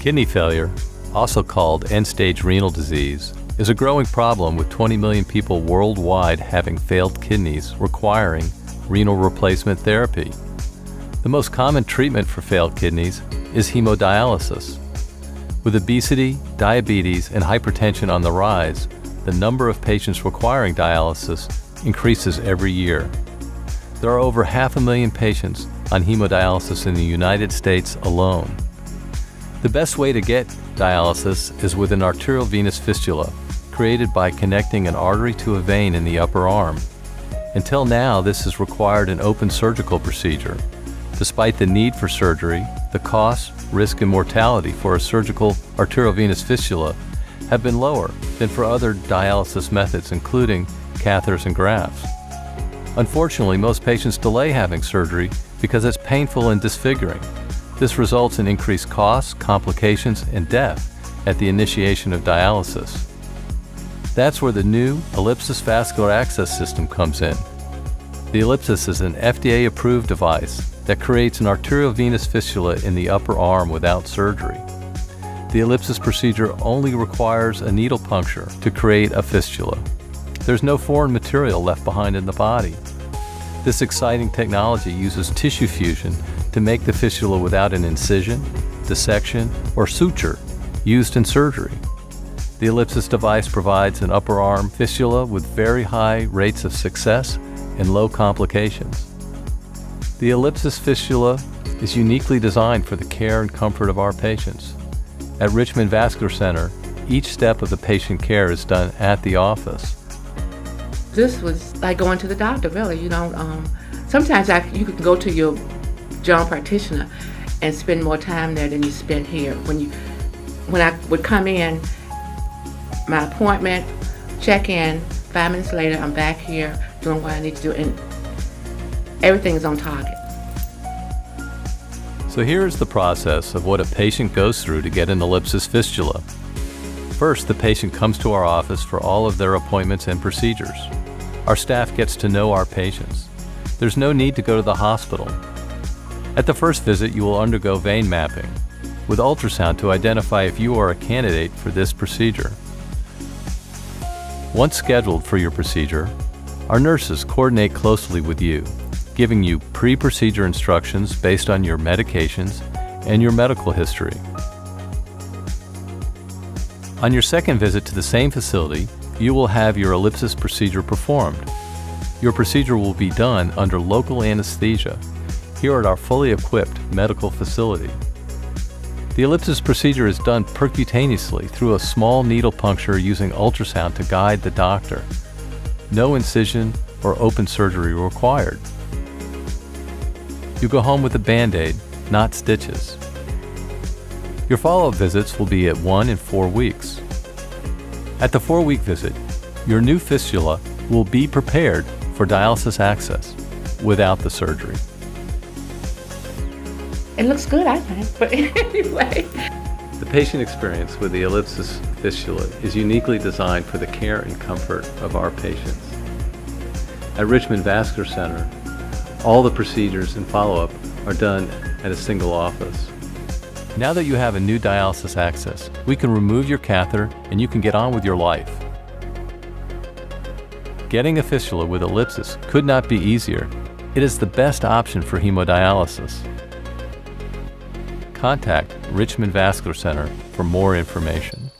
Kidney failure, also called end-stage renal disease, is a growing problem with 20 million people worldwide having failed kidneys requiring renal replacement therapy. The most common treatment for failed kidneys is hemodialysis. With obesity, diabetes, and hypertension on the rise, the number of patients requiring dialysis increases every year. There are over 500,000 patients on hemodialysis in the United States alone. The best way to get dialysis is with an arterial venous fistula, created by connecting an artery to a vein in the upper arm. Until now, this has required an open surgical procedure. Despite the need for surgery, the cost, risk, and mortality for a surgical arterial venous fistula have been lower than for other dialysis methods, including catheters and grafts. Unfortunately, most patients delay having surgery because it's painful and disfiguring. This results in increased costs, complications, and death at the initiation of dialysis. That's where the new Ellipsys Vascular Access System comes in. The Ellipsys is an FDA-approved device that creates an arterial venous fistula in the upper arm without surgery. The Ellipsys procedure only requires a needle puncture to create a fistula. There's no foreign material left behind in the body. This exciting technology uses tissue fusion to make the fistula without an incision, dissection, or suture used in surgery. The Ellipsys device provides an upper arm fistula with very high rates of success and low complications. The Ellipsys fistula is uniquely designed for the care and comfort of our patients. At Richmond Vascular Center, each step of the patient care is done at the office. This was like going to the doctor, really. Sometimes you could go to your general practitioner and spend more time there than you spend here. When I would come in, my appointment, check in, 5 minutes later, I'm back here doing what I need to do, and everything is on target. So here's the process of what a patient goes through to get an Ellipsys fistula. First, the patient comes to our office for all of their appointments and procedures. Our staff gets to know our patients. There's no need to go to the hospital. At the first visit, you will undergo vein mapping with ultrasound to identify if you are a candidate for this procedure. Once scheduled for your procedure, our nurses coordinate closely with you, giving you pre-procedure instructions based on your medications and your medical history. On your second visit to the same facility, you will have your Ellipsys procedure performed. Your procedure will be done under local anesthesia here at our fully equipped medical facility. The Ellipsys procedure is done percutaneously through a small needle puncture using ultrasound to guide the doctor. No incision or open surgery required. You go home with a Band-Aid, not stitches. Your follow-up visits will be at 1 and 4 weeks. At the 4-week visit, your new fistula will be prepared for dialysis access without the surgery. It looks good, I think, but anyway. The patient experience with the Ellipsys fistula is uniquely designed for the care and comfort of our patients. At Richmond Vascular Center, all the procedures and follow-up are done at a single office. Now that you have a new dialysis access, we can remove your catheter and you can get on with your life. Getting a fistula with Ellipsys could not be easier. It is the best option for hemodialysis. Contact Richmond Vascular Center for more information.